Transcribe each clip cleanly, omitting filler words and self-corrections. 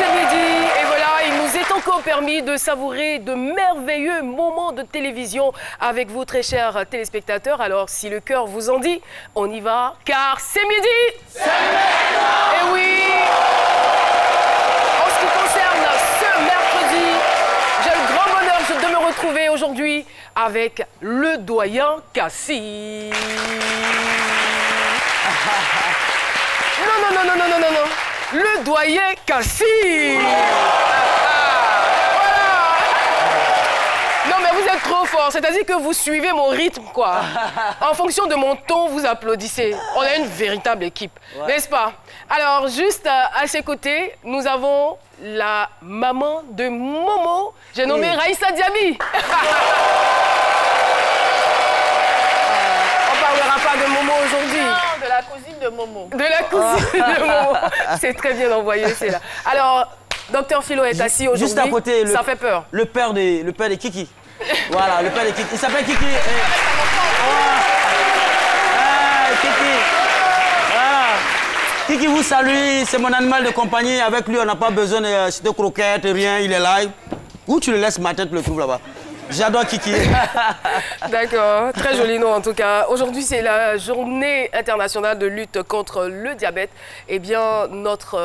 c'est midi et voilà, il nous est encore permis de savourer de merveilleux moments de télévision avec vous, très chers téléspectateurs. Alors, si le cœur vous en dit, on y va, car c'est midi. C'est maintenant. Et oui. En ce qui concerne ce mercredi, j'ai le grand bonheur de me retrouver aujourd'hui avec le doyen Cassie. Non. Le doyen Cassie. Voilà. Non, mais vous êtes trop fort. C'est-à-dire que vous suivez mon rythme, quoi. En fonction de mon ton, vous applaudissez. On a une véritable équipe, n'est-ce pas? Alors, juste à ses côtés, nous avons la maman de Momo. J'ai nommé Raïssa Diaby. On parlera pas de Momo aujourd'hui. De la cousine de Momo. De la cousine de Momo. C'est très bien envoyé, c'est là. Alors, Docteur Philo est assis aujourd'hui. Juste à côté, ça fait peur. Le père de Kiki. Voilà, le père de Kiki. Il s'appelle Kiki. Kiki. Kiki vous salue, c'est mon animal de compagnie. Avec lui, on n'a pas besoin de croquettes, rien, il est là. Où tu le laisses, ma tête le trouve là-bas. J'adore Kiki. D'accord, très joli nom en tout cas. Aujourd'hui, c'est la journée internationale de lutte contre le diabète. Eh bien,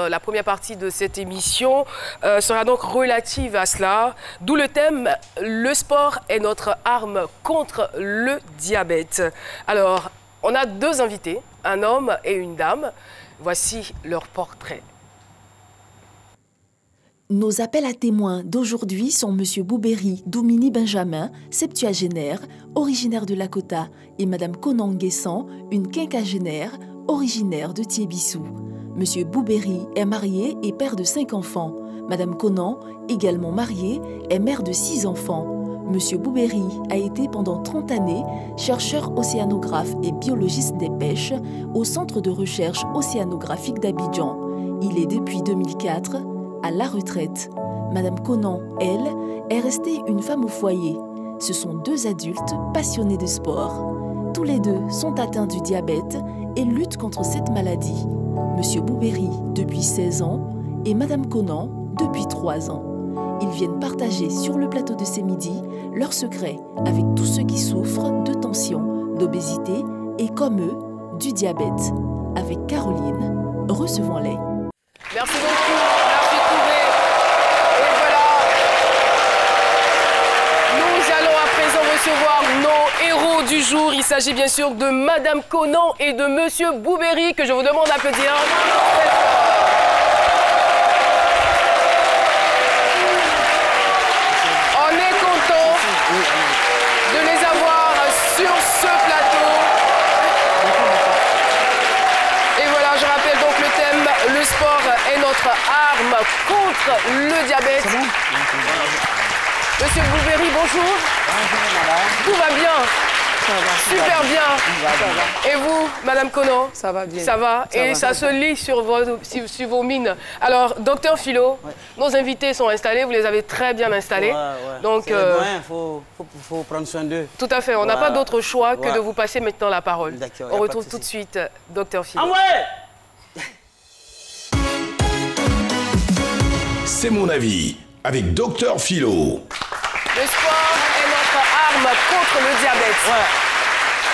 la première partie de cette émission sera donc relative à cela. D'où le thème « Le sport est notre arme contre le diabète ». Alors, on a deux invités, un homme et une dame. Voici leur portrait. Nos appels à témoins d'aujourd'hui sont M. Boubéry Doumini Benjamin, septuagénaire, originaire de Lakota, et Mme Conan Nguessan, une quinquagénaire, originaire de Thiébissou. M. Boubéry est marié et père de 5 enfants. Mme Conan, également mariée, est mère de 6 enfants. M. Boubéry a été pendant 30 années chercheur océanographe et biologiste des pêches au Centre de recherche océanographique d'Abidjan. Il est depuis 2004 à la retraite. Madame Conan, elle, est restée une femme au foyer. Ce sont 2 adultes passionnés de sport. Tous les 2 sont atteints du diabète et luttent contre cette maladie. Monsieur Boubéry depuis 16 ans et Madame Conan depuis 3 ans. Ils viennent partager sur le plateau de ces midis leurs secrets avec tous ceux qui souffrent de tension, d'obésité et comme eux, du diabète. Avec Caroline, recevons-les. Merci beaucoup. Merci Touré. Et voilà. Nous allons à présent recevoir nos héros du jour. Il s'agit bien sûr de Madame Conan et de Monsieur Boubéry, que je vous demande d'applaudir. On est content de les avoir sur ce plateau. Et voilà, je rappelle donc le thème, le sport est notre arme contre le diabète. Monsieur Boubéry, bonjour. Tout va bien? Super bien. Et vous, Madame Conan? Ça va bien. Ça va? Et ça se lit sur vos mines. Alors, Docteur Philo, nos invités sont installés, vous les avez très bien installés. Donc, il faut prendre soin d'eux. tout à fait, on n'a pas d'autre choix que de vous passer maintenant la parole. On retrouve tout de suite Docteur Philo. C'est mon avis, avec Docteur Philo. Le sport est notre arme contre le diabète.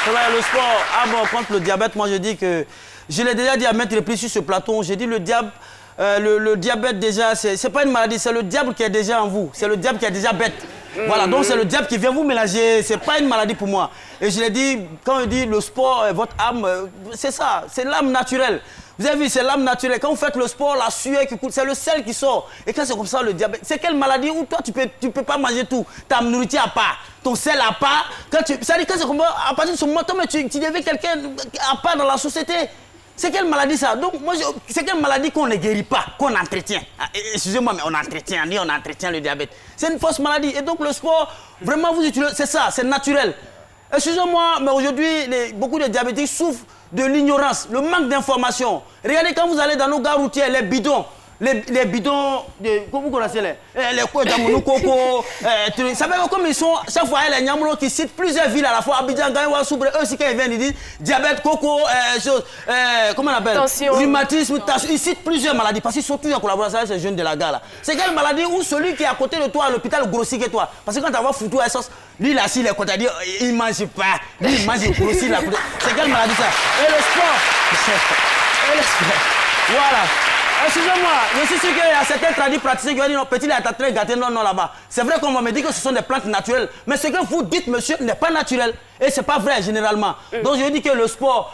C'est vrai, le sport, arme contre le diabète, moi je dis que... Je l'ai déjà dit à maintes reprises sur ce plateau, j'ai dit le diabète déjà, c'est pas une maladie, c'est le diable qui est déjà en vous. C'est le diable qui est déjà bête. Voilà, donc c'est le diable qui vient vous mélanger, c'est pas une maladie pour moi. Et je l'ai dit, quand je dis le sport est votre âme, c'est ça, c'est l'âme naturelle. Vous avez vu, c'est l'âme naturelle. Quand vous faites le sport, la sueur qui coule, c'est le sel qui sort. Et quand c'est comme ça, le diabète, c'est quelle maladie où toi, tu peux pas manger tout. Ta nourriture à part, ton sel à part. Ça dit, quand c'est comme ça, à partir de ce moment, tu deviens quelqu'un à part dans la société. C'est quelle maladie ça? Donc, moi, c'est quelle maladie qu'on ne guérit pas, qu'on entretient? Excusez-moi, mais on entretient le diabète. C'est une fausse maladie. Et donc, le sport, vraiment, vous utilisez, c'est ça, c'est naturel. Excusez-moi, mais aujourd'hui, beaucoup de diabétiques souffrent de l'ignorance, le manque d'information. Regardez quand vous allez dans nos gares routières, les bidons, les bidons, comment vous connaissez les cours d'Amounou Coco, ça veut dire comme ils sont, chaque fois, les Niamoulo qui citent plusieurs villes à la fois, Abidjan, Gaïwa, Soubre, eux aussi quand ils viennent, ils disent diabète, coco, comment on appelle? Tension. Rhumatisme, tension. Ils citent plusieurs maladies parce qu'ils sont tous en collaboration avec ces jeunes de la gare là. C'est quelle maladie où celui qui est à côté de toi à l'hôpital grossit que toi? Parce que quand tu vas foutu à essence, lui là, s'il est content, il ne mange pas, lui il mange, il grossit là. C'est quelle maladie ça? Et le sport. Et le sport. Voilà. Excusez-moi, je suis sûr qu'il y a certains tradis praticiens qui vont dire non, petit, il est très gâté, non, là-bas. C'est vrai qu'on va me dire que ce sont des plantes naturelles, mais ce que vous dites, monsieur, n'est pas naturel. Et ce n'est pas vrai, généralement. Donc, je dis que le sport,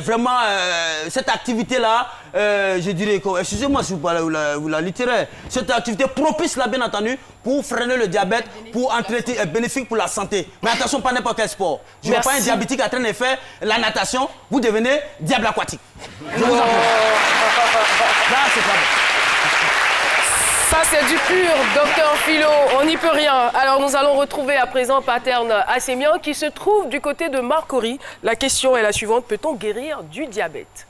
vraiment, cette activité-là, je dirais, excusez-moi si vous parlez ou la littéraire, cette activité propice, là, bien entendu, pour freiner le diabète, pour entretenir, bénéfique pour la santé. Mais attention, pas n'importe quel sport. Je ne vois pas un diabétique en train de faire la natation, vous devenez diable aquatique. Je vous en prie. Là, c'est pas bon. Ça, c'est du pur, docteur Philo, on n'y peut rien. Alors, nous allons retrouver à présent Paterne Assémian qui se trouve du côté de Marcory. La question est la suivante, peut-on guérir du diabète?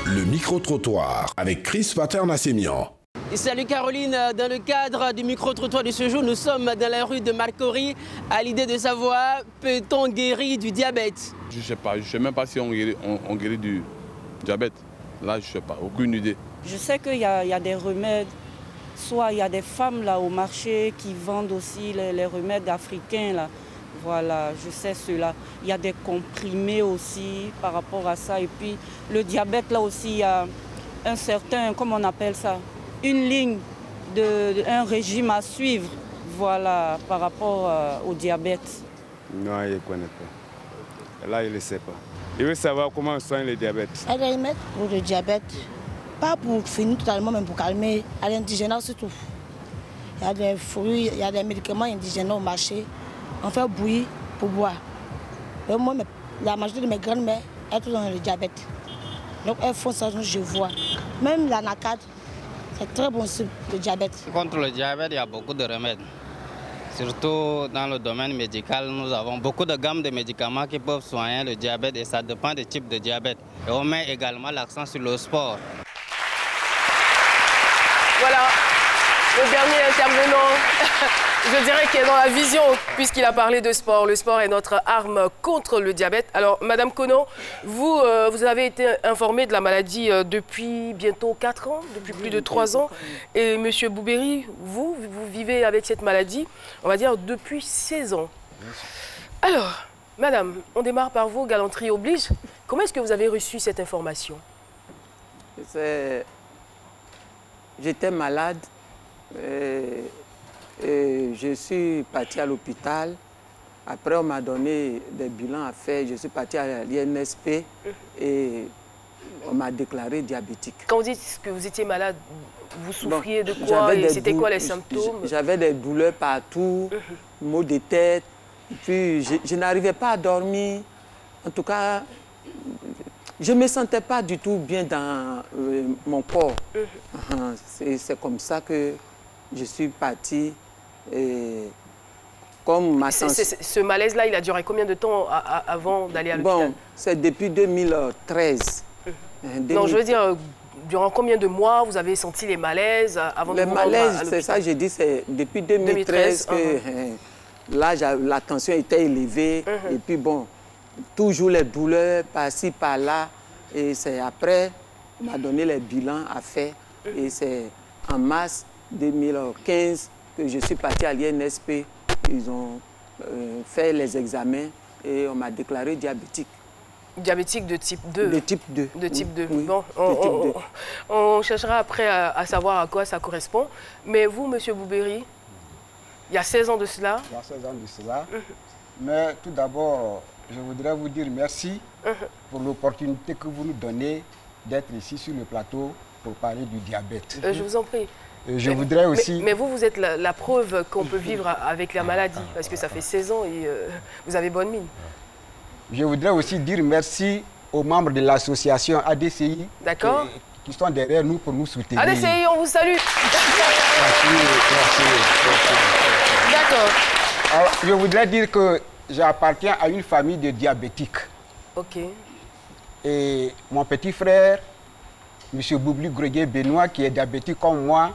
Le micro-trottoir avec Chris Paterne Assémian. Salut Caroline, dans le cadre du micro-trottoir de ce jour, nous sommes dans la rue de Marcory à l'idée de savoir, peut-on guérir du diabète? Je ne sais pas, je ne sais même pas si on guérit du diabète. Là, je ne sais pas, aucune idée. Je sais qu'il y a des remèdes, soit il y a des femmes là au marché qui vendent aussi les remèdes africains là. Voilà, je sais cela. Il y a des comprimés aussi par rapport à ça. Et puis le diabète là aussi, il y a un certain, comment on appelle ça, une ligne, un régime à suivre, voilà, par rapport au diabète. Non, il ne connaît pas. Là, il ne sait pas. Il veut savoir comment on soigne le diabète. Il y a des remèdes pour le diabète, pas pour finir totalement, mais pour calmer, à l'indigénat surtout. Il y a des fruits, il y a des médicaments indigènes au marché. On fait bouillir pour boire. Et moi, la majorité de mes grandes-mères, elles sont dans le diabète. Donc elles font ça, je vois. Même la NACAD, c'est très bon sur le diabète. Contre le diabète, il y a beaucoup de remèdes. Surtout dans le domaine médical, nous avons beaucoup de gammes de médicaments qui peuvent soigner le diabète et ça dépend des types de diabète. Et on met également l'accent sur le sport. Voilà, le dernier intervenant, je dirais qu'il est dans la vision, puisqu'il a parlé de sport. Le sport est notre arme contre le diabète. Alors, Madame Konon, vous avez été informée de la maladie depuis bientôt 4 ans, depuis plus de 3 ans. Et Monsieur Boubéry, vous vivez avec cette maladie, on va dire, depuis 16 ans. Alors, Madame, on démarre par vous, galanterie oblige. Comment est-ce que vous avez reçu cette information? J'étais malade. Et je suis parti à l'hôpital. Après, on m'a donné des bilans à faire. Je suis parti à l'INSP et on m'a déclaré diabétique. Quand vous dites que vous étiez malade, vous souffriez de quoi et c'était quoi les symptômes? J'avais des douleurs partout, maux de tête. Puis je n'arrivais pas à dormir. En tout cas, je ne me sentais pas du tout bien dans mon corps. C'est comme ça que je suis parti. Et comme ma ce malaise-là, il a duré combien de temps avant d'aller à l'hôpital? Bon, c'est depuis 2013. Non, je veux dire, durant combien de mois vous avez senti les malaises avant de vous rendre à l'hôpital? Les malaises, c'est ça, j'ai dit, c'est depuis 2013 que là, la tension était élevée. Et puis bon, toujours les douleurs par-ci, par-là. Et c'est après, on m'a donné les bilans à faire. Et c'est en mars 2015 que je suis parti à l'INSP. Ils ont fait les examens et on m'a déclaré diabétique. Diabétique de type 2? De type 2. De type 2. Oui, bon, on cherchera après à savoir à quoi ça correspond. Mais vous, Monsieur Boubéry, il y a 16 ans de cela? Il y a 16 ans de cela. Mais tout d'abord, je voudrais vous dire merci pour l'opportunité que vous nous donnez d'être ici sur le plateau pour parler du diabète. Je vous en prie. Je voudrais aussi... Mais vous êtes la preuve qu'on peut vivre avec la maladie, parce que ça fait 16 ans et vous avez bonne mine. Je voudrais aussi dire merci aux membres de l'association ADCI qui sont derrière nous pour nous soutenir. ADCI, on vous salue. Merci. D'accord. Alors, je voudrais dire que j'appartiens à une famille de diabétiques. Ok. Et mon petit frère, M. Boubli Gregué Benoît, qui est diabétique comme moi,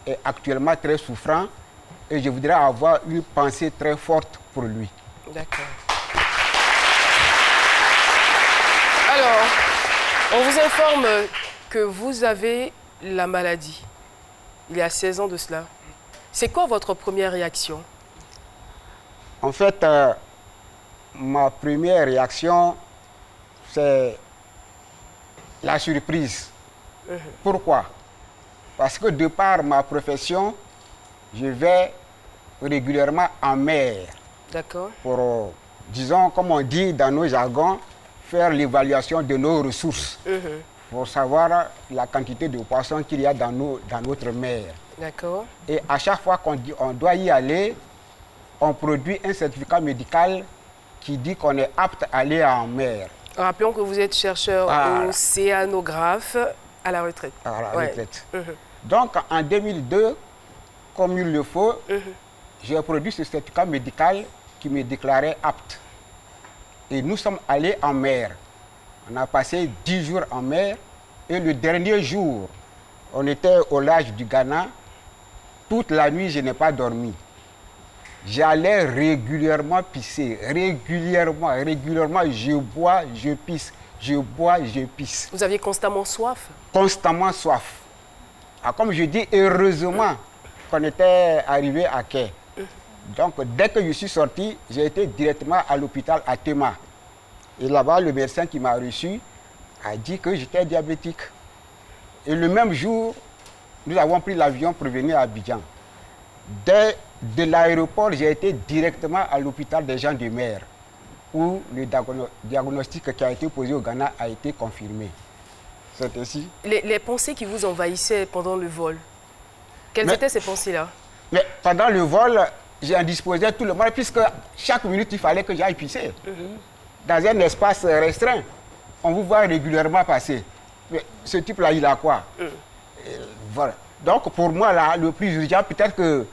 est actuellement très souffrant. Et je voudrais avoir une pensée très forte pour lui. D'accord. Alors, on vous informe que vous avez la maladie. Il y a 16 ans de cela. C'est quoi votre première réaction? En fait, ma première réaction, c'est la surprise. Pourquoi? Parce que de par ma profession, je vais régulièrement en mer. D'accord. Pour, disons, comme on dit dans nos jargons, faire l'évaluation de nos ressources. Pour savoir la quantité de poissons qu'il y a dans notre mer. D'accord. Et à chaque fois qu'on doit y aller, on produit un certificat médical qui dit qu'on est apte à aller en mer. Rappelons que vous êtes chercheur océanographe à la retraite. À la retraite. Donc en 2002, comme il le faut, j'ai produit ce certificat médical qui me déclarait apte. Et nous sommes allés en mer. On a passé 10 jours en mer et le dernier jour, on était au large du Ghana. Toute la nuit, je n'ai pas dormi. J'allais régulièrement pisser, régulièrement, je bois, je pisse, je bois, je pisse. Vous aviez constamment soif? Constamment soif. Ah, comme je dis, heureusement qu'on était arrivé à quai. Donc, dès que je suis sorti, j'ai été directement à l'hôpital à Tema. Et là-bas, le médecin qui m'a reçu a dit que j'étais diabétique. Et le même jour, nous avons pris l'avion pour venir à Abidjan. Dès l'aéroport, j'ai été directement à l'hôpital des gens de mer, où le diagnostic qui a été posé au Ghana a été confirmé. C'est ainsi. Les pensées qui vous envahissaient pendant le vol, quelles étaient ces pensées-là? Mais pendant le vol, j'ai indisposé tout le monde, puisque chaque minute, il fallait que j'aille pisser. Dans un espace restreint, on vous voit régulièrement passer. Mais ce type-là, il a quoi? Voilà. Donc, pour moi, là, le plus urgent, peut-être que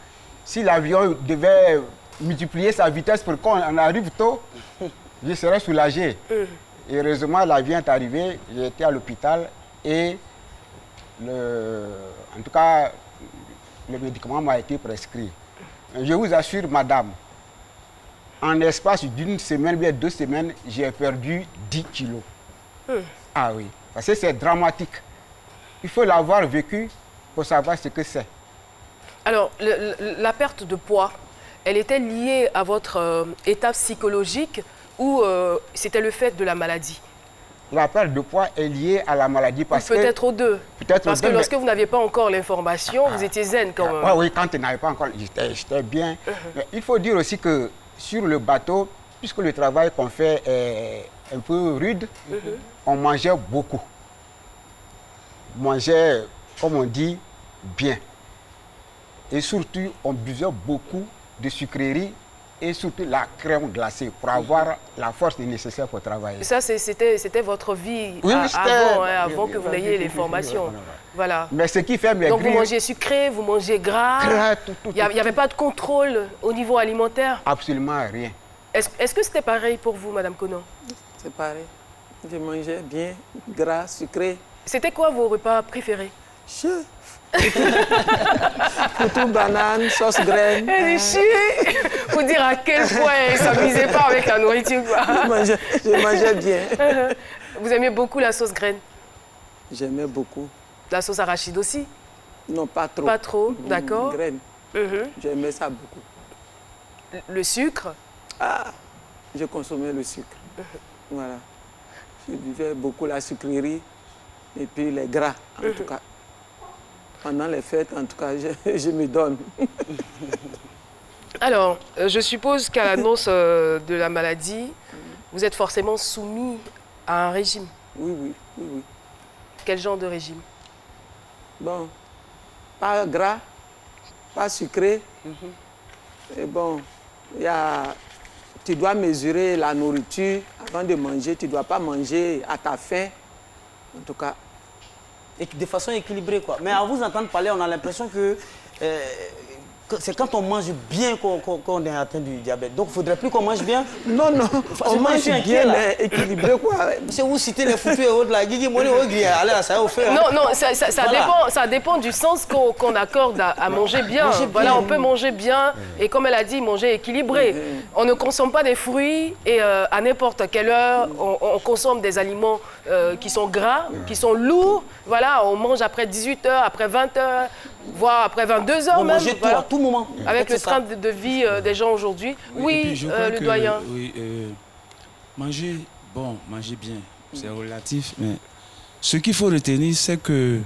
si l'avion devait multiplier sa vitesse pour qu'on arrive tôt, je serais soulagé. Et heureusement, l'avion est arrivé, j'ai été à l'hôpital et, en tout cas, le médicament m'a été prescrit. Je vous assure, madame, en l'espace d'une semaine, bien 2 semaines, j'ai perdu 10 kilos. Ah oui, parce que c'est dramatique. Il faut l'avoir vécu pour savoir ce que c'est. Alors, la perte de poids, elle était liée à votre état psychologique ou c'était le fait de la maladie? La perte de poids est liée à la maladie parce que... Peut-être aux deux. Parce que lorsque vous n'aviez pas encore l'information, vous étiez zen quand même. Oui, quand on n'avait pas encore, j'étais bien. Mais il faut dire aussi que sur le bateau, puisque le travail qu'on fait est un peu rude, on mangeait beaucoup. On mangeait, comme on dit, bien. Et surtout, on buvait beaucoup de sucreries et surtout la crème glacée pour avoir la force nécessaire pour travailler. Ça, c'était votre vie avant que vous n'ayez les formations. Voilà. Mais ce qui fait maigrir... Donc vous mangez sucré, vous mangez gras. Il n'y avait pas de contrôle au niveau alimentaire? Absolument rien. Est-ce que c'était pareil pour vous, Madame Konon? C'est pareil. Je mangeais bien, gras, sucré. C'était quoi vos repas préférés? Foutou, banane, sauce graine. Pour dire à quel point il ne s'amusait pas avec la nourriture. Je mangeais bien. Vous aimiez beaucoup la sauce graine? J'aimais beaucoup. La sauce arachide aussi? Non, pas trop. Pas trop, d'accord. Graine. J'aimais ça beaucoup. Le sucre? Ah, je consommais le sucre. Voilà. Je buvais beaucoup la sucrerie et puis les gras, en tout cas. Pendant les fêtes, en tout cas, je me donne. Alors, je suppose qu'à l'annonce de la maladie, vous êtes forcément soumis à un régime. Oui. Quel genre de régime? Bon, pas gras, pas sucré. Et bon, tu dois mesurer la nourriture avant de manger. Tu ne dois pas manger à ta faim, en tout cas. Et de façon équilibrée, quoi. Mais à vous entendre parler, on a l'impression que c'est quand on mange bien qu'on est atteint du diabète. Donc, il ne faudrait plus qu'on mange bien. Non, non, on mange bien, mais équilibré, quoi. Si vous citez les foutus et autres, là, Guigui, moi, allez, ça au fait. Non, non, ça dépend du sens qu'on accorde à manger bien. Voilà, on peut manger bien et, comme elle a dit, manger équilibré. On ne consomme pas des fruits et à n'importe quelle heure, on consomme des aliments qui sont gras, qui sont lourds. Voilà, on mange après 18h, après 20h, voire après 22h même. Manger tout à tout moment. Avec le train de vie des gens aujourd'hui. Oui, le doyen. Oui, manger bien, c'est relatif, mais ce qu'il faut retenir, c'est que,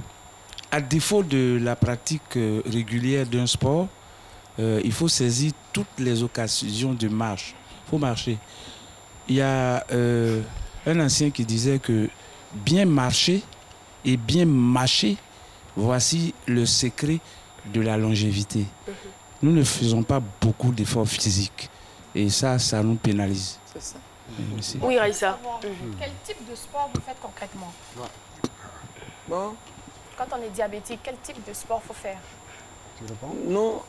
à défaut de la pratique régulière d'un sport, il faut saisir toutes les occasions de marche. Il faut marcher. Il y a un ancien qui disait que bien marcher et bien mâcher, voici le secret de la longévité. Nous ne faisons pas beaucoup d'efforts physiques et ça nous pénalise. C'est ça. Merci. Oui, Raïssa. Quel type de sport vous faites concrètement? Bon. Quand on est diabétique, quel type de sport faut faire? Nous,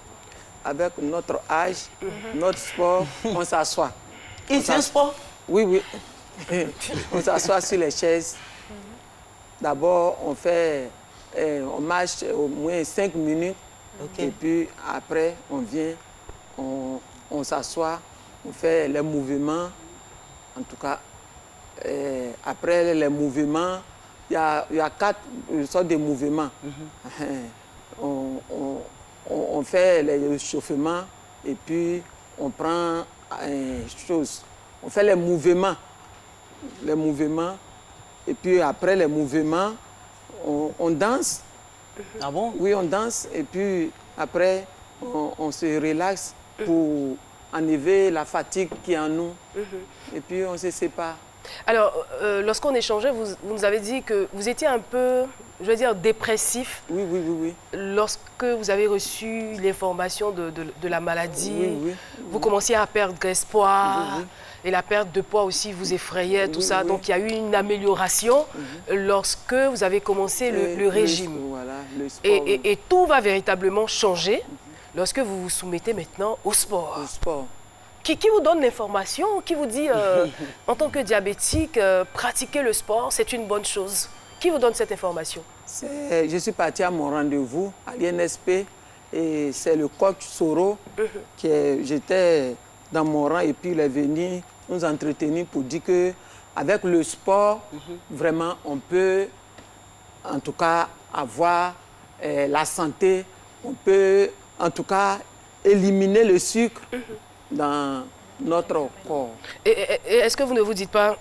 avec notre âge, notre sport, on s'assoit. Et c'est un sport? Oui, oui. On s'assoit sur les chaises. D'abord, on marche au moins 5 minutes. Et puis après, on vient, on s'assoit, on fait les mouvements. En tout cas, après les mouvements, il y a 4 sortes de mouvements. On fait les échauffements et puis on prend on fait les mouvements. Et puis après les mouvements, on danse. Ah bon? Oui, on danse et puis après, on se relaxe pour enlever la fatigue qui est en nous. Et puis on se sépare. Alors, lorsqu'on échangeait, vous nous avez dit que vous étiez un peu, je veux dire, dépressif. Oui, oui, oui, oui. Lorsque vous avez reçu l'information de la maladie, oui, vous commenciez à perdre espoir. Oui. Et la perte de poids aussi vous effrayait, tout ça. Donc, il y a eu une amélioration lorsque vous avez commencé le régime. Voilà, le sport, et tout va véritablement changer lorsque vous vous soumettez maintenant au sport. Au sport. Qui vous donne l'information, qui vous dit, en tant que diabétique, pratiquer le sport, c'est une bonne chose? Qui vous donne cette information? Je suis parti à mon rendez-vous à l'INSP et c'est le coach Soro j'étais dans mon rang et puis il est venu nous entretenir pour dire qu'avec le sport, vraiment, on peut en tout cas avoir la santé, on peut en tout cas éliminer le sucre dans notre corps. Et est-ce que vous ne vous dites pas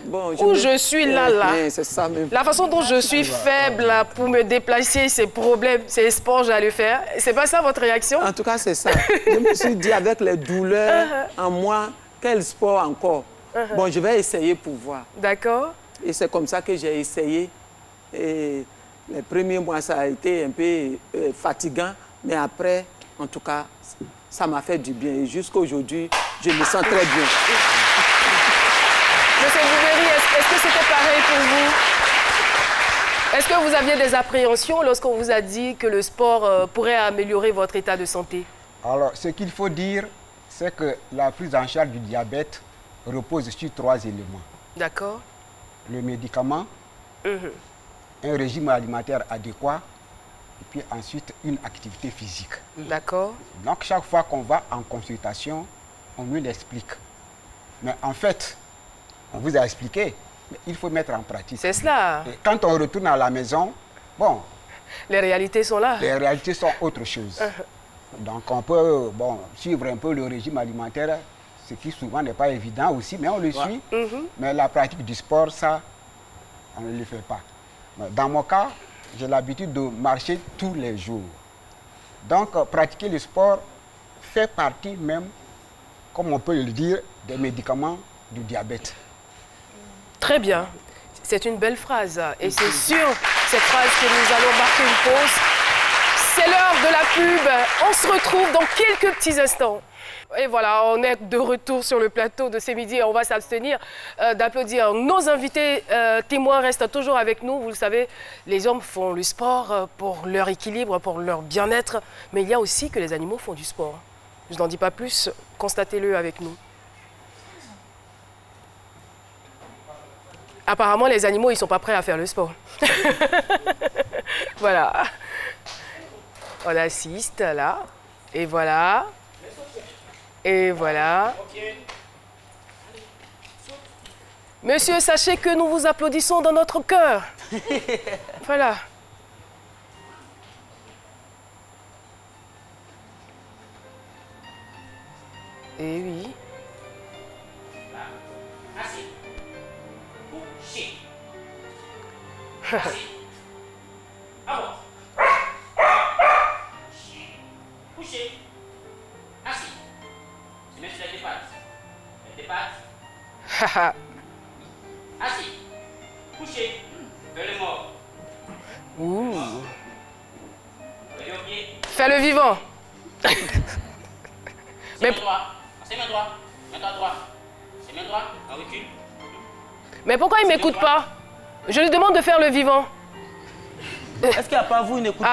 bon, je suis là. C'est ça même. La façon dont je suis faible là, pour me déplacer, ces problèmes, ces sports, j'allais le faire. C'est pas ça votre réaction? En tout cas, c'est ça. Je me suis dit, avec les douleurs en moi, quel sport encore? Bon, je vais essayer pour voir. D'accord. Et c'est comme ça que j'ai essayé. Et les premiers mois, ça a été un peu fatigant. Mais après, en tout cas, ça m'a fait du bien. Et jusqu'à aujourd'hui, je me sens très bien. Monsieur Boubéry, est-ce que c'était pareil pour vous? Est-ce que vous aviez des appréhensions lorsqu'on vous a dit que le sport pourrait améliorer votre état de santé? Alors, ce qu'il faut dire, c'est que la prise en charge du diabète repose sur 3 éléments. D'accord. Le médicament, un régime alimentaire adéquat, et puis ensuite une activité physique. D'accord. Donc chaque fois qu'on va en consultation, on lui l'explique. Mais en fait, on vous a expliqué, mais il faut mettre en pratique. C'est cela. Et quand on retourne à la maison, bon... Les réalités sont là. Les réalités sont autre chose. Donc on peut suivre un peu le régime alimentaire, ce qui souvent n'est pas évident aussi, mais on le suit. Mais la pratique du sport, ça, on ne le fait pas. Dans mon cas, j'ai l'habitude de marcher tous les jours. Donc, pratiquer le sport fait partie même, comme on peut le dire, des médicaments du diabète. Très bien. C'est une belle phrase. Et c'est sur cette phrase que nous allons marquer une pause. C'est l'heure de la pub. On se retrouve dans quelques petits instants. Et voilà, on est de retour sur le plateau de ce midi et on va s'abstenir d'applaudir. Nos invités témoins restent toujours avec nous. Vous le savez, les hommes font le sport pour leur équilibre, pour leur bien-être. Mais il y a aussi que les animaux font du sport. Je n'en dis pas plus, constatez-le avec nous. Apparemment, les animaux, ils ne sont pas prêts à faire le sport. Voilà. On assiste là. Et voilà. Et voilà. Monsieur, sachez que nous vous applaudissons dans notre cœur. Voilà. Et oui. Assis. Couché. Assis. Avance. Couché. Assis. Tu mets sur les pattes. Les pattes. Assis. Couché. Fais le mort. Ouh. Fais-le au pied. Fais le vivant. Mais droit. C'est main droit. Mets-toi droit. C'est main droit. En recul. Mais pourquoi il ne m'écoute pas? Je lui demande de faire le vivant. Est-ce qu'il n'y a pas vous, il n'écoute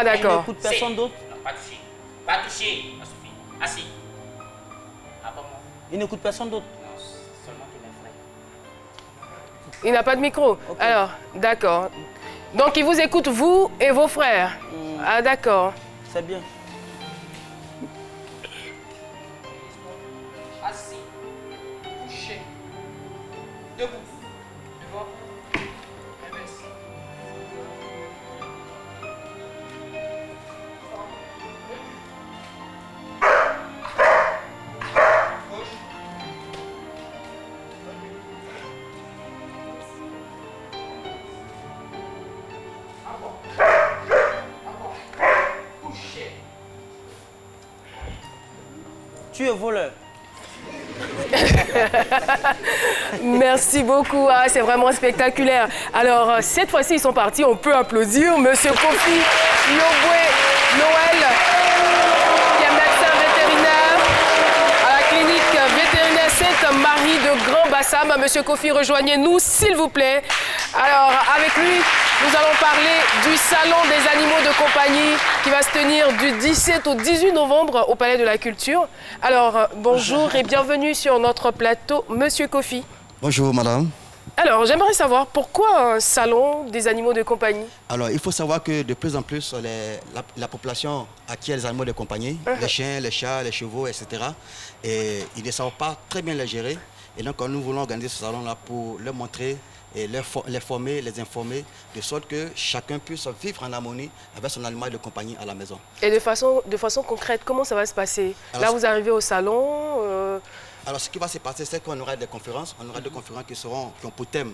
personne d'autre? Non, pas toucher. Pas toucher. Ça suffit. Assis. Ah, pas moi. Il n'écoute personne d'autre? Non, seulement qu'il est frère. Il n'a pas de micro. Okay. Alors, d'accord. Donc il vous écoute, vous et vos frères. Ah, d'accord. C'est bien. Assis. Couché. Debout. Devant. Inverse. Gauche. Couché. Tu es voleur. Merci beaucoup, ah, c'est vraiment spectaculaire. Alors, cette fois-ci, ils sont partis, on peut applaudir Monsieur Kofi Yobwe Noël, qui est médecin vétérinaire à la clinique vétérinaire Sainte-Marie de Grand-Bassam. Monsieur Kofi, rejoignez-nous, s'il vous plaît. Alors, avec lui, nous allons parler du Salon des animaux de compagnie qui va se tenir du 17 au 18 novembre au Palais de la Culture. Alors, bonjour et bienvenue sur notre plateau, Monsieur Kofi. Bonjour, madame. Alors, j'aimerais savoir pourquoi un salon des animaux de compagnie? Alors, il faut savoir que de plus en plus, la population acquiert les animaux de compagnie, les chiens, les chats, les chevaux, etc. Et ils ne savent pas très bien les gérer. Et donc, nous voulons organiser ce salon-là pour leur montrer et les former, les informer, de sorte que chacun puisse vivre en harmonie avec son animal de compagnie à la maison. Et de façon concrète, comment ça va se passer? Alors, là, vous arrivez au salon Alors, ce qui va se passer, c'est qu'on aura des conférences. On aura des conférences qui ont pour thème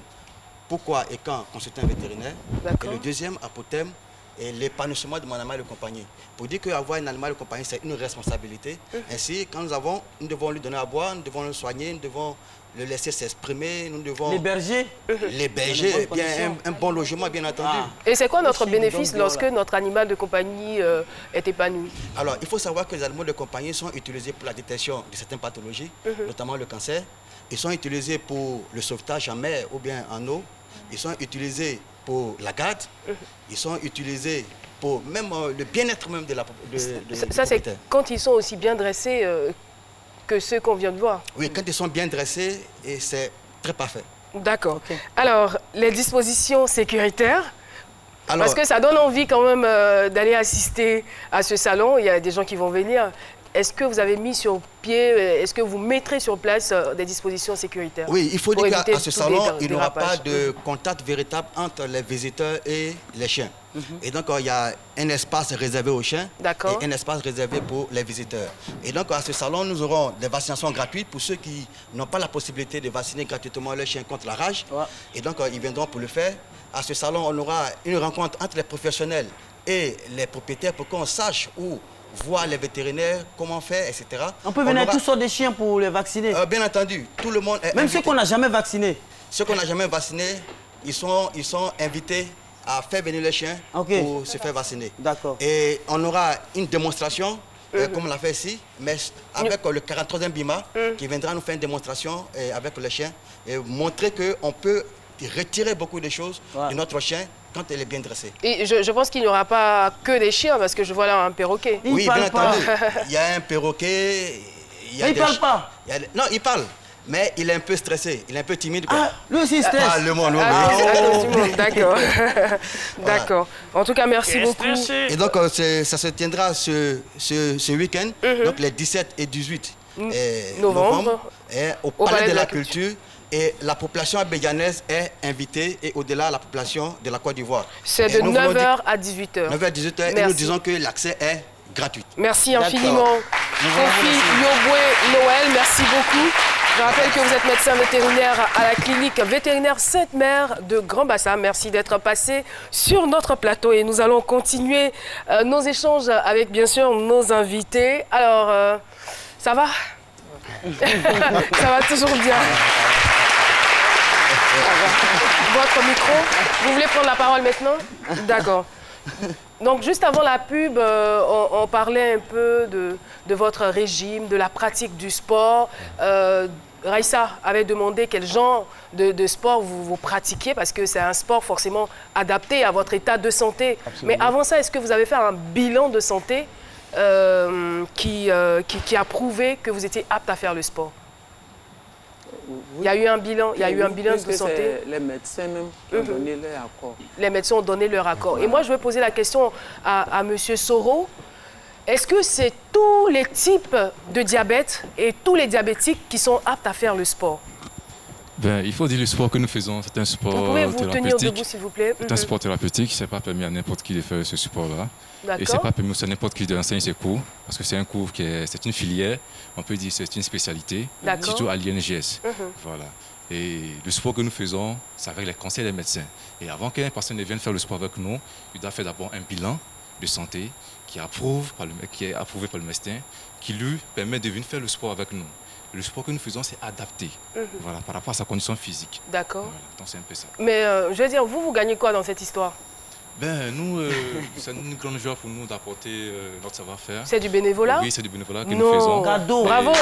pourquoi et quand consulter un vétérinaire. Et le deuxième a pour thème l'épanouissement de mon animal de compagnie. Pour dire qu'avoir un animal de compagnie, c'est une responsabilité. Ainsi, quand nous devons lui donner à boire, nous devons le soigner, nous devons le laisser s'exprimer, nous devons... Les bergers? Les bergers, bien, un bon logement, bien entendu. Et c'est quoi notre bénéfice lorsque notre animal de compagnie est épanoui? Alors, il faut savoir que les animaux de compagnie sont utilisés pour la détection de certaines pathologies, notamment le cancer. Ils sont utilisés pour le sauvetage en mer ou bien en eau. Ils sont utilisés pour la garde. Ils sont utilisés pour même le bien-être même de la population. Ça, c'est quand ils sont aussi bien dressés que ceux qu'on vient de voir. Oui, quand ils sont bien dressés, et c'est très parfait. D'accord. Alors, les dispositions sécuritaires, parce que ça donne envie quand même d'aller assister à ce salon. Il y a des gens qui vont venir. Est-ce que vous avez mis sur pied, est-ce que vous mettrez sur place des dispositions sécuritaires? Oui, il faut dire qu'à ce salon, il n'y aura pas de contact véritable entre les visiteurs et les chiens. Et donc, il y a un espace réservé aux chiens et un espace réservé pour les visiteurs. Et donc, à ce salon, nous aurons des vaccinations gratuites pour ceux qui n'ont pas la possibilité de vacciner gratuitement leurs chiens contre la rage. Et donc, ils viendront pour le faire. À ce salon, on aura une rencontre entre les professionnels et les propriétaires pour qu'on sache où voir les vétérinaires, comment faire, etc. On peut venir tous sortes de chiens pour les vacciner? Bien entendu, tout le monde est Même invité. ceux qu'on n'a jamais vaccinés? Ceux qu'on n'a jamais vaccinés, ils sont invités à faire venir les chiens pour se faire vacciner. D'accord. Et on aura une démonstration comme on l'a fait ici, mais avec le 43e BIMA qui viendra nous faire une démonstration avec le chien et montrer qu'on peut retirer beaucoup de choses de notre chien quand elle est bien dressée. Et je pense qu'il n'y aura pas que des chiens, parce que je vois là un perroquet. Oui, bien entendu. Il y a un perroquet. Il ne parle pas. Non, il parle. Mais il est un peu stressé, il est un peu timide. Ah, lui aussi stresse. Ah, le monde, d'accord. D'accord. En tout cas, merci beaucoup. Et donc, ça se tiendra ce week-end, donc les 17 et 18 novembre, au Palais de la Culture. Et la population abidjanaise est invitée et au-delà la population de la Côte d'Ivoire. C'est de 9h à 18h. 9h à 18h et nous disons que l'accès est gratuit. Merci infiniment. Kofi Yobwe Noël, merci beaucoup. Je rappelle que vous êtes médecin vétérinaire à la clinique vétérinaire Sainte-Mère de Grand-Bassam. Merci d'être passé sur notre plateau et nous allons continuer nos échanges avec bien sûr nos invités. Alors, ça va? Ça va toujours bien. Votre micro, vous voulez prendre la parole maintenant? D'accord. Donc, juste avant la pub, on parlait un peu de votre régime, de la pratique du sport. Raïssa avait demandé quel genre de sport vous pratiquiez, parce que c'est un sport forcément adapté à votre état de santé. Absolument. Mais avant ça, est-ce que vous avez fait un bilan de santé qui a prouvé que vous étiez apte à faire le sport? Il y a eu un bilan, de santé. Les médecins même ont donné leur accord. Les médecins ont donné leur accord. Et moi, je veux poser la question à M. Soro. Est-ce que c'est tous les types de diabète et tous les diabétiques qui sont aptes à faire le sport? Ben, il faut dire le sport que nous faisons, c'est un sport thérapeutique. Vous pouvez vous tenir debout, s'il vous plaît. C'est un sport thérapeutique, ce n'est pas permis à n'importe qui de faire ce sport-là. Et ce n'est pas permis à n'importe qui d'enseigner ces cours, parce que c'est un cours c'est une filière, on peut dire c'est une spécialité, surtout à l'INGS. Voilà. Et le sport que nous faisons, c'est avec les conseils des médecins. Et avant qu'un patient ne vienne faire le sport avec nous, il doit faire d'abord un bilan de santé qui est approuvé par le médecin, qui lui permet de venir faire le sport avec nous. Le sport que nous faisons, c'est adapté voilà, par rapport à sa condition physique. D'accord. Voilà, donc c'est un peu ça. Mais je veux dire, vous gagnez quoi dans cette histoire? Ben, nous, c'est une grande joie pour nous d'apporter notre savoir-faire. C'est du bénévolat? Oui, c'est du bénévolat que nous faisons. Cadeau. Bravo. Ouais.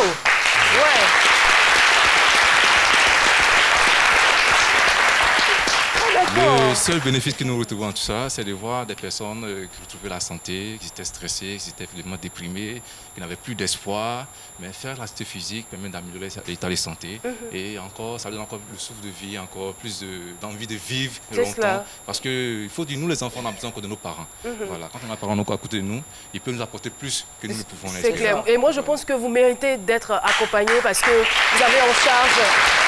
Le seul bénéfice que nous retrouvons en tout ça, c'est de voir des personnes qui retrouvaient la santé, qui étaient stressées, qui étaient vraiment déprimées, qui n'avaient plus d'espoir. Mais faire l'activité physique permet d'améliorer l'état de santé. Et encore, ça donne encore le souffle de vie, encore plus d'envie de vivre longtemps. Parce qu'il faut dire, nous les enfants, on a besoin encore de nos parents. Voilà, quand on a un parent à côté de nous, il peut nous apporter plus que nous ne pouvons l'espérer. C'est clair. Et moi, je pense que vous méritez d'être accompagné parce que vous avez en charge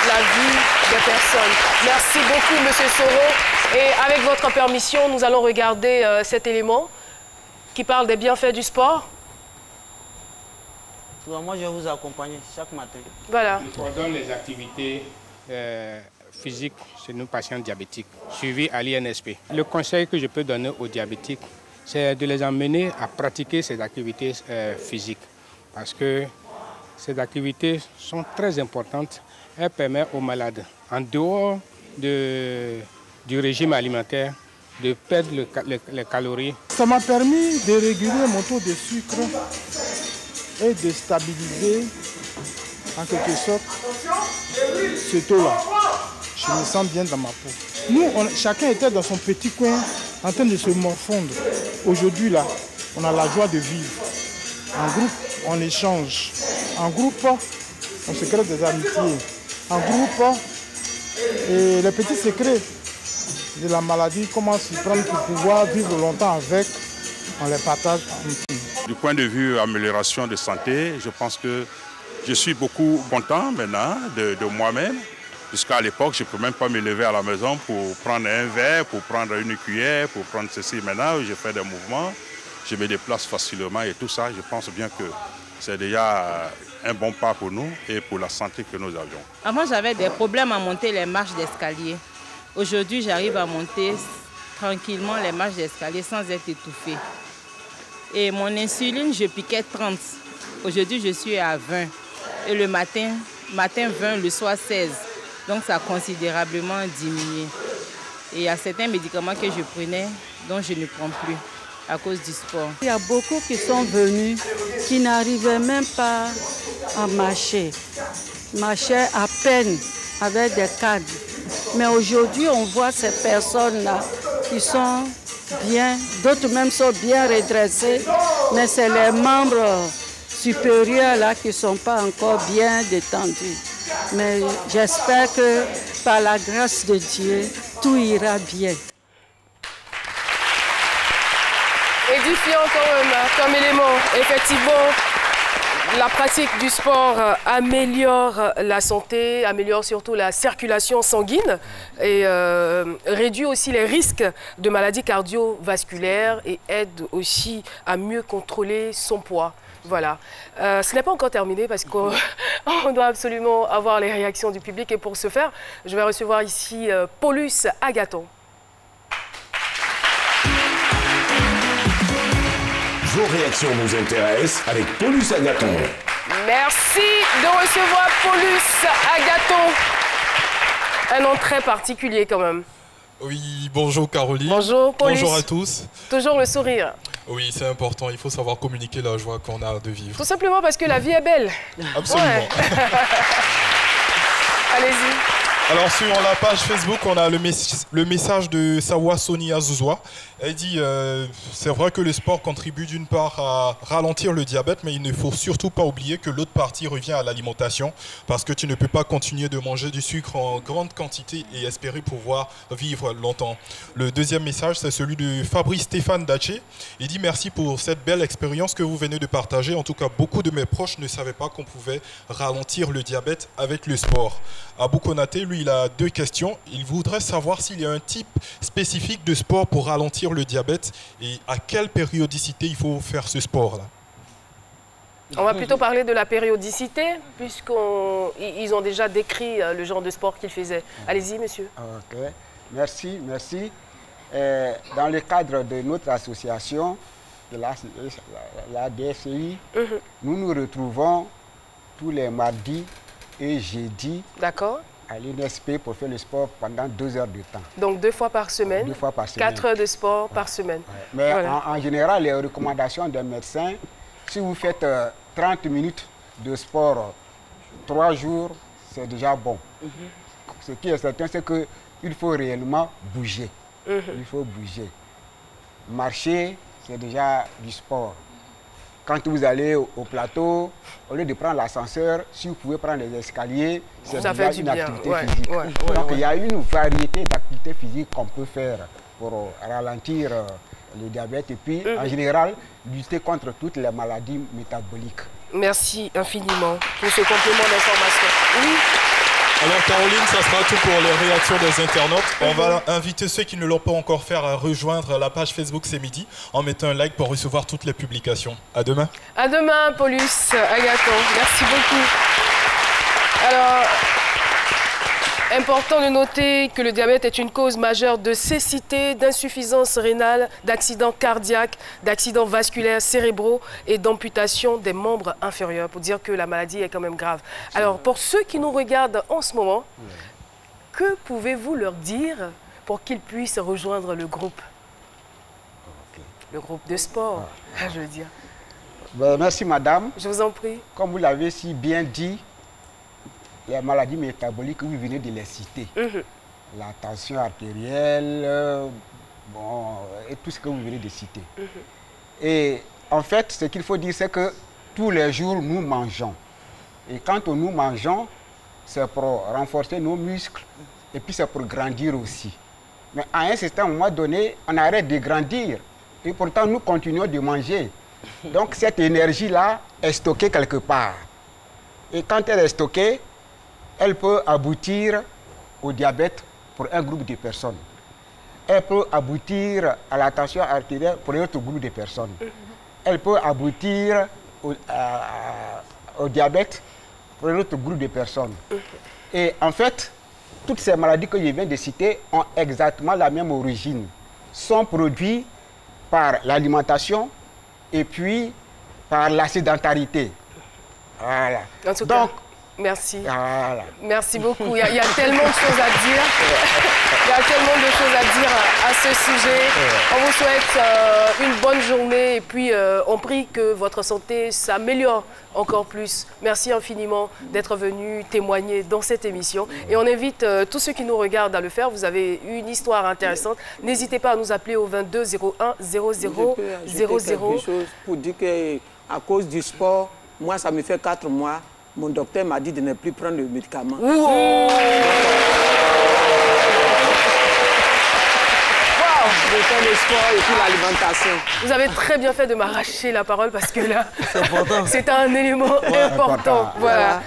la vie des personnes. Merci beaucoup, M. Soro. Et avec votre permission, nous allons regarder cet élément qui parle des bienfaits du sport. Moi, je vais vous accompagner chaque matin. Voilà. Nous coordonnons les activités physiques chez nos patients diabétiques, suivis à l'INSP. Le conseil que je peux donner aux diabétiques, c'est de les emmener à pratiquer ces activités physiques. Parce que ces activités sont très importantes. Elles permettent aux malades, en dehors du régime alimentaire, de perdre les calories. Ça m'a permis de réguler mon taux de sucre et de stabiliser en quelque sorte ce taux-là. Je me sens bien dans ma peau. Nous, chacun était dans son petit coin en train de se morfondre. Aujourd'hui, là, on a la joie de vivre. En groupe, on échange. En groupe, on se crée des amitiés. En groupe, et les petits secrets de la maladie, comment s'y prendre pour pouvoir vivre longtemps avec, on les partage. Du point de vue amélioration de santé, je pense que je suis beaucoup content maintenant de moi-même. Jusqu'à l'époque, je ne peux même pas me lever à la maison pour prendre un verre, pour prendre une cuillère, pour prendre ceci. Maintenant, je fais des mouvements, je me déplace facilement et tout ça, je pense bien que c'est déjà un bon pas pour nous et pour la santé que nous avions. Avant, j'avais des problèmes à monter les marches d'escalier. Aujourd'hui, j'arrive à monter tranquillement les marches d'escalier sans être étouffée. Et mon insuline, je piquais 30. Aujourd'hui, je suis à 20. Et le matin 20, le soir 16. Donc, ça a considérablement diminué. Et il y a certains médicaments que je prenais, dont je ne prends plus. à cause du sport. Il y a beaucoup qui sont venus qui n'arrivaient même pas à marcher. Marchaient à peine avec des cadres. Mais aujourd'hui, on voit ces personnes-là qui sont bien, d'autres même sont bien redressés, mais c'est les membres supérieurs là qui ne sont pas encore bien détendus. Mais j'espère que par la grâce de Dieu, tout ira bien. Édifiant quand même, comme élément, effectivement. La pratique du sport améliore la santé, améliore surtout la circulation sanguine et réduit aussi les risques de maladies cardiovasculaires et aide aussi à mieux contrôler son poids. Voilà. Ce n'est pas encore terminé parce qu'on doit absolument avoir les réactions du public et pour ce faire, je vais recevoir ici Paulus Agathon. Vos réactions nous intéressent avec Paulus Agathon. Merci de recevoir Paulus Agathon. Un nom très particulier quand même. Oui, bonjour Caroline. Bonjour Paulus. Bonjour à tous. Toujours le sourire. Oui, c'est important. Il faut savoir communiquer la joie qu'on a de vivre. Tout simplement parce que la vie est belle. Absolument. Ouais. Allez-y. Alors sur la page Facebook, on a le message de Sawa Sonia Zouzoua. Elle dit c'est vrai que le sport contribue d'une part à ralentir le diabète, mais il ne faut surtout pas oublier que l'autre partie revient à l'alimentation, parce que tu ne peux pas continuer de manger du sucre en grande quantité et espérer pouvoir vivre longtemps. Le deuxième message, c'est celui de Fabrice Stéphane Daché. Il dit merci pour cette belle expérience que vous venez de partager. En tout cas, beaucoup de mes proches ne savaient pas qu'on pouvait ralentir le diabète avec le sport. Abou Konaté, lui, il a deux questions. Il voudrait savoir s'il y a un type spécifique de sport pour ralentir le diabète et à quelle périodicité il faut faire ce sport-là. On va plutôt parler de la périodicité, puisqu'ils ont déjà décrit le genre de sport qu'ils faisaient. Allez-y, monsieur. Ok, merci. Dans le cadre de notre association, de la DSI, nous nous retrouvons tous les mardis et jeudi à l'INSP pour faire le sport pendant 2 heures de temps. Donc 2 fois par semaine, 2 fois par semaine. 4 heures de sport par semaine. Mais voilà. En général, les recommandations des médecins, si vous faites 30 minutes de sport 3 jours, c'est déjà bon. Ce qui est certain, c'est qu'il faut réellement bouger. Il faut bouger. Marcher, c'est déjà du sport. Quand vous allez au plateau, au lieu de prendre l'ascenseur, si vous pouvez prendre les escaliers, c'est déjà une activité physique. Donc il y a une variété d'activités physiques qu'on peut faire pour ralentir le diabète et puis en général lutter contre toutes les maladies métaboliques. Merci infiniment pour ce complément d'information. Oui. Alors Caroline, ça sera tout pour les réactions des internautes. On va inviter ceux qui ne l'ont pas encore fait à rejoindre la page Facebook C'est Midi en mettant un like pour recevoir toutes les publications. À demain. À demain, Paulus Agathon. Merci beaucoup. Alors, important de noter que le diabète est une cause majeure de cécité, d'insuffisance rénale, d'accidents cardiaques, d'accidents vasculaires cérébraux et d'amputation des membres inférieurs, pour dire que la maladie est quand même grave. Alors, pour ceux qui nous regardent en ce moment, que pouvez-vous leur dire pour qu'ils puissent rejoindre le groupe? Le groupe de sport, je veux dire. Merci, madame. Je vous en prie. Comme vous l'avez si bien dit, les maladies métaboliques, vous venez de les citer. La tension artérielle, et tout ce que vous venez de citer. Et en fait, ce qu'il faut dire, c'est que tous les jours, nous mangeons. Et quand nous mangeons, c'est pour renforcer nos muscles et puis c'est pour grandir aussi. Mais à un certain moment donné, on arrête de grandir. Et pourtant, nous continuons de manger. Donc, cette énergie-là est stockée quelque part. Et quand elle est stockée, elle peut aboutir au diabète pour un groupe de personnes. Elle peut aboutir à la tension artérielle pour un autre groupe de personnes. Elle peut aboutir au diabète pour un autre groupe de personnes. Et en fait, toutes ces maladies que je viens de citer ont exactement la même origine. Sont produites par l'alimentation et puis par la sédentarité. Voilà. Donc, Merci. Voilà. Merci beaucoup. Il y a tellement de choses à dire. Il y a tellement de choses à dire à ce sujet. On vous souhaite une bonne journée et puis on prie que votre santé s'améliore encore plus. Merci infiniment d'être venu témoigner dans cette émission. Et on invite tous ceux qui nous regardent à le faire. Vous avez une histoire intéressante. N'hésitez pas à nous appeler au 22 01 00 00. Pour dire qu'à cause du sport, moi, ça me fait 4 mois. Mon docteur m'a dit de ne plus prendre le médicament. Je fais le sport et puis l'alimentation. Vous avez très bien fait de m'arracher la parole parce que là, c'est un élément important. Voilà.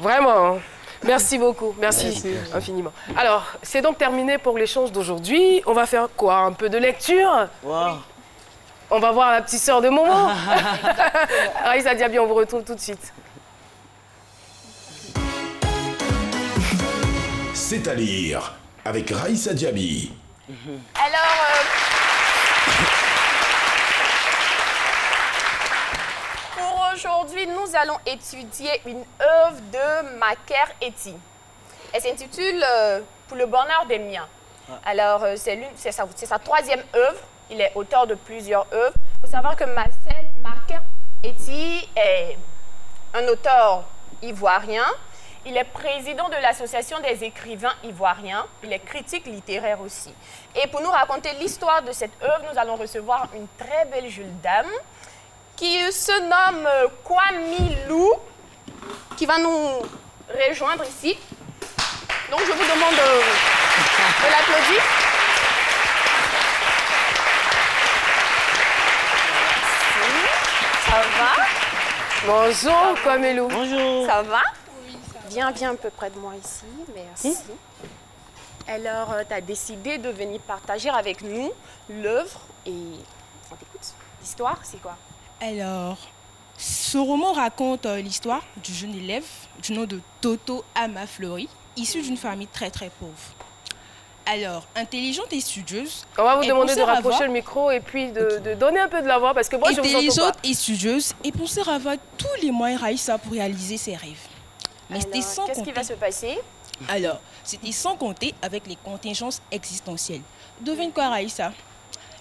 Vraiment. Merci beaucoup. Merci infiniment. Alors, c'est donc terminé pour l'échange d'aujourd'hui. On va faire quoi? Un peu de lecture? On va voir la petite sœur de Momo. Raïssa Diaby, on vous retrouve tout de suite. C'est à lire avec Raïssa Diaby. Alors, pour aujourd'hui, nous allons étudier une œuvre de Maker Eti. Elle s'intitule Pour le bonheur des miens. Alors, c'est sa 3e œuvre. Il est auteur de plusieurs œuvres. Il faut savoir que Maker Eti est un auteur ivoirien. Il est président de l'Association des écrivains ivoiriens. Il est critique littéraire aussi. Et pour nous raconter l'histoire de cette œuvre, nous allons recevoir une très belle jeune dame qui se nomme Kwame Lou, qui va nous rejoindre ici. Donc je vous demande de l'applaudir. Ça va? Bonjour Kwame Lou. Bonjour. Ça va? Viens un peu près de moi ici, merci. Alors, tu as décidé de venir partager avec nous l'œuvre et on t'écoute. L'histoire, c'est quoi? Alors, ce roman raconte l'histoire du jeune élève du nom de Toto Amaflori, issu d'une famille très très pauvre. Alors, intelligente et studieuse. On va vous demander de rapprocher le micro et puis de donner un peu de la voix parce que moi je vous entends pas. Intelligente et studieuse et pensait avoir tous les moyens Raïssa pour réaliser ses rêves. Mais c'était sans compter. Qu'est-ce qui va se passer? Alors, c'était sans compter avec les contingences existentielles. Devine quoi, Raïssa?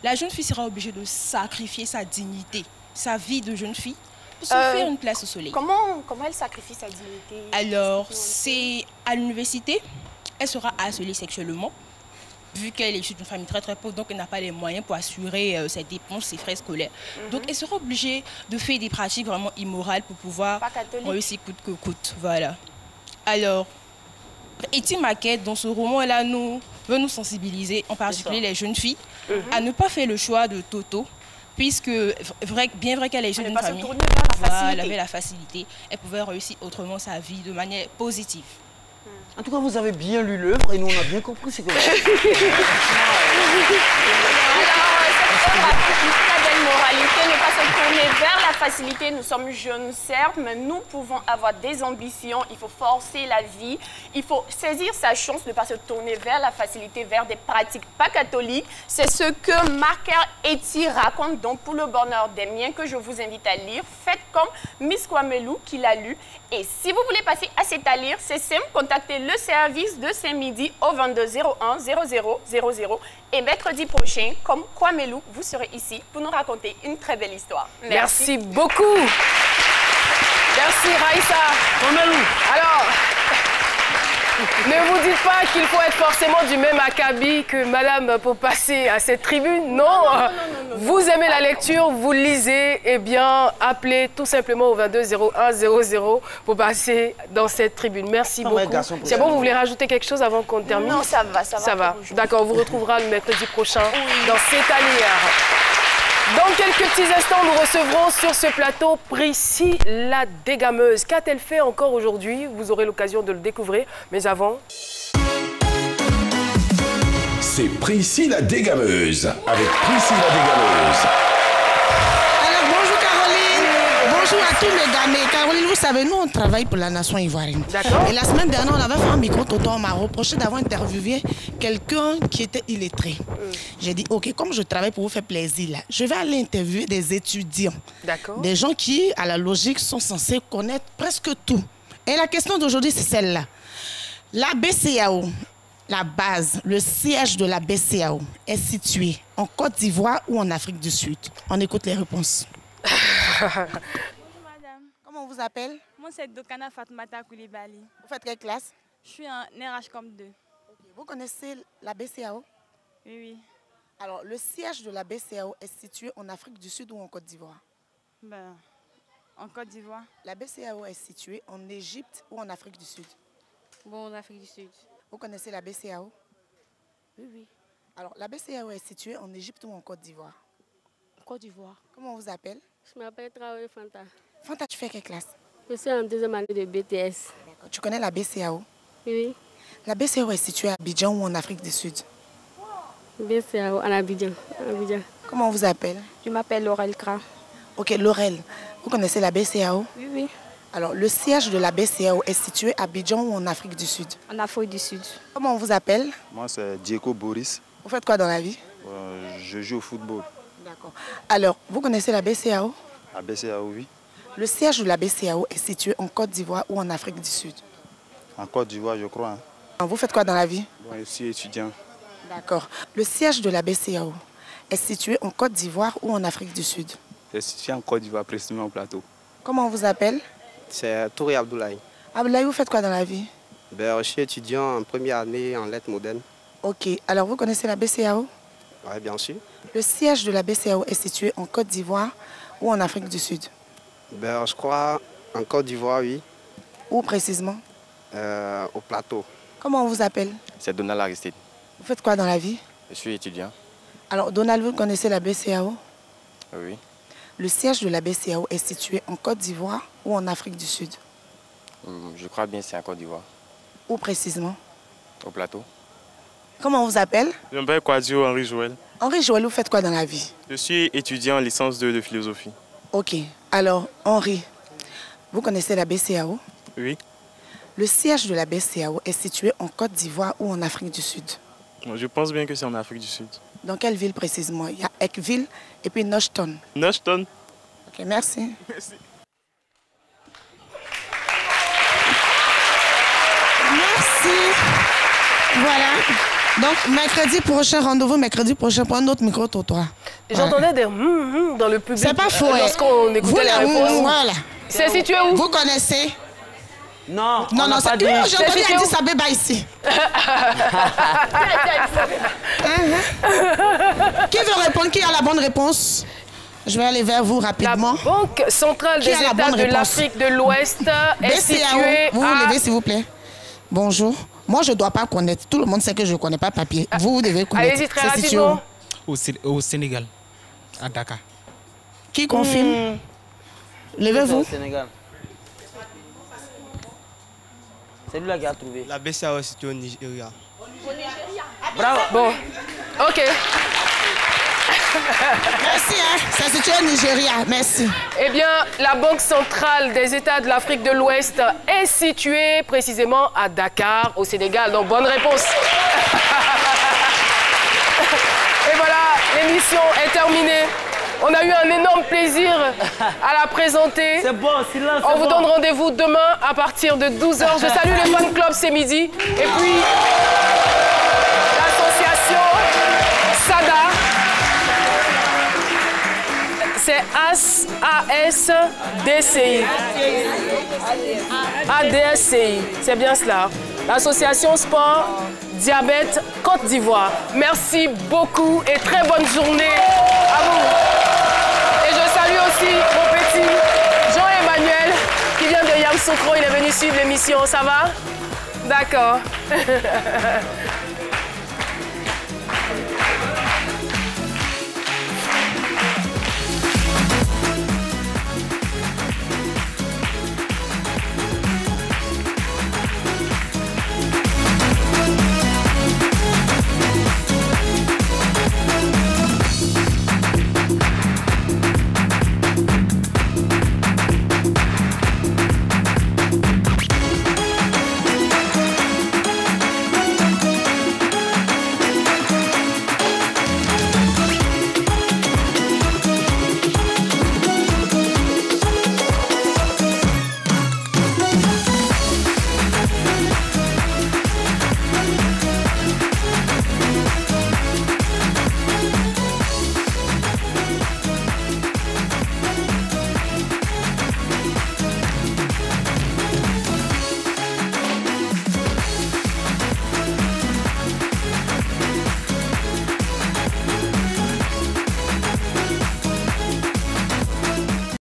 La jeune fille sera obligée de sacrifier sa dignité, sa vie de jeune fille, pour se faire une place au soleil. Comment elle sacrifie sa dignité? Alors, c'est à l'université, elle sera harcelée sexuellement, vu qu'elle est issue d'une famille très très pauvre, donc elle n'a pas les moyens pour assurer ses dépenses, ses frais scolaires. Donc elle sera obligée de faire des pratiques vraiment immorales pour pouvoir réussir coûte que coûte. Voilà. Alors, Eti Maker, dans ce roman-là, veut nous sensibiliser, en particulier les jeunes filles, à ne pas faire le choix de Toto, puisque bien vrai qu'elle est issue d'une famille, elle avait la facilité, elle pouvait réussir autrement sa vie de manière positive. En tout cas, vous avez bien lu l'œuvre et nous, on a bien compris ce que vous avez dit. Alors, cette œuvre raconte une très belle moralité, ne pas se tourner vers la facilité. Nous sommes jeunes, certes, mais nous pouvons avoir des ambitions. Il faut forcer la vie. Il faut saisir sa chance, ne pas se tourner vers la facilité, vers des pratiques pas catholiques. C'est ce que Maker Eti raconte donc pour le bonheur des miens que je vous invite à lire. Faites comme Miss Kwame Lou qui l'a lu. Et si vous voulez passer à cet à lire, c'est simple, contactez le service de Saint-Midi au 22 01 00 00. Et mercredi prochain, comme Kwame Lou, vous serez ici pour nous raconter une très belle histoire. Merci beaucoup. Merci Raïssa. Kwame Lou. Alors, ne vous dites pas qu'il faut être forcément du même acabit que madame pour passer à cette tribune. Non, vous aimez la lecture, vous lisez, eh bien, appelez tout simplement au 22 01 00 pour passer dans cette tribune. Merci beaucoup. C'est bon, vous voulez rajouter quelque chose avant qu'on termine? Non, ça va. Ça va. D'accord, on vous retrouvera le mercredi prochain dans C'est à lire. Dans quelques petits instants, nous recevrons sur ce plateau Priscille la dégameuse. Qu'a-t-elle fait encore aujourd'hui? Vous aurez l'occasion de le découvrir. Mais avant... C'est Priscille la dégameuse, avec Priscille la dégameuse. Alors, bonjour Caroline. Bonjour à tous les gamins. Caroline, vous savez, nous, on travaille pour la nation ivoirienne. D'accord. Et la semaine dernière, on avait fait un micro-toto. On m'a reproché d'avoir interviewé quelqu'un qui était illettré. J'ai dit, OK, comme je travaille pour vous faire plaisir, là, je vais aller interviewer des étudiants. D'accord. Des gens qui, à la logique, sont censés connaître presque tout. Et la question d'aujourd'hui, c'est celle-là. La BCEAO, la base, le siège de la BCEAO est situé en Côte d'Ivoire ou en Afrique du Sud? On écoute les réponses. Bonjour madame. Comment on vous appelle? Moi c'est Dokana Fatmata Koulibaly. Vous faites quelle classe? Je suis en RH-Com 2. Vous connaissez la BCEAO? Oui, oui. Alors, le siège de la BCEAO est situé en Afrique du Sud ou en Côte d'Ivoire? Ben, en Côte d'Ivoire. La BCEAO est située en Égypte ou en Afrique du Sud? Bon, en Afrique du Sud. Vous connaissez la BCEAO? Oui, oui. Alors, la BCEAO est située en Égypte ou en Côte d'Ivoire? Côte d'Ivoire. Comment on vous appelle? Je m'appelle Traoré Fanta. Fanta, tu fais quelle classe? Je suis en deuxième année de BTS. Tu connais la BCEAO? Oui. La BCEAO est située à Abidjan ou en Afrique du Sud? BCEAO en Abidjan. Comment on vous appelle? Je m'appelle Laurel Kra. Ok, Laurel. Vous connaissez la BCEAO? Oui, oui. Alors, le siège de la BCEAO est situé à Abidjan ou en Afrique du Sud? En Afrique du Sud. Comment on vous appelle? Moi, c'est Diego Boris. Vous faites quoi dans la vie? Je joue au football. D'accord. Alors, vous connaissez la BCEAO? La BCEAO, oui. Le siège de la BCEAO est situé en Côte d'Ivoire ou en Afrique du Sud? En Côte d'Ivoire, je crois. Hein. Vous faites quoi dans la vie? Bon, je suis étudiant. D'accord. Le siège de la BCEAO est situé en Côte d'Ivoire ou en Afrique du Sud? Je suis en Côte d'Ivoire, précisément au plateau. Comment on vous appelle? C'est Touré Abdoulaye. Abdoulaye, vous faites quoi dans la vie? Ben, je suis étudiant en première année en lettres modernes. Ok. Alors, vous connaissez la BCEAO? Oui, bien sûr. Le siège de la BCEAO est situé en Côte d'Ivoire ou en Afrique du Sud? Ben, je crois en Côte d'Ivoire, oui. Où précisément? Au plateau. Comment on vous appelle? C'est Donald Aristide. Vous faites quoi dans la vie? Je suis étudiant. Alors, Donald, vous connaissez la BCEAO? Oui. Le siège de la BCEAO est situé en Côte d'Ivoire ou en Afrique du Sud? Je crois bien que c'est en Côte d'Ivoire. Où précisément? Au plateau. Comment on vous appelle? Je m'appelle Quadio Henri Joël. Henri Joël, vous faites quoi dans la vie? Je suis étudiant en licence 2 de philosophie. Ok. Alors, Henri, vous connaissez la BCEAO? Oui. Le siège de la BCEAO est situé en Côte d'Ivoire ou en Afrique du Sud? Je pense bien que c'est en Afrique du Sud. Dans quelle ville précisément? Il y a Ekville et puis Noshton. Noshton. Ok, merci. Merci. Merci. Voilà. Donc, mercredi prochain, rendez-vous mercredi prochain pour un autre micro-trottoir. J'entendais des dans le public. C'est pas faux. Lorsqu'on écoutait les réponses. Voilà. C'est situé où? Vous connaissez? Non, non, non, c'est j'ai entendu Addis Abeba ici. Qui veut répondre? Qui a la bonne réponse? Je vais aller vers vous rapidement. La Banque centrale des États de l'Afrique de l'Ouest est située vous vous levez, s'il vous plaît. Bonjour. Moi, je ne dois pas connaître. Tout le monde sait que je ne connais pas papier. Vous devez connaître. Allez-y, très rapidement. Au Sénégal, à Dakar. Qui confirme? Levez-vous. Sénégal. C'est lui là qui a trouvé. La BCEAO est située au Nigeria. Bravo. Bon, ok. Merci, hein. C'est situé au Nigeria. Merci. Eh bien, la Banque centrale des États de l'Afrique de l'Ouest est située précisément à Dakar, au Sénégal. Donc, bonne réponse. Et voilà, l'émission est terminée. On a eu un énorme plaisir à la présenter. C'est bon, silence. On vous donne rendez-vous demain à partir de 12h. Je salue le fan club, c'est midi. Et puis, l'association SADA. C'est ASDCI. ADSCI, c'est bien cela. L'association Sport Diabète Côte d'Ivoire. Merci beaucoup et très bonne journée à vous. Et je salue aussi mon petit Jean-Emmanuel qui vient de Yamoussoukro. Il est venu suivre l'émission. Ça va? D'accord.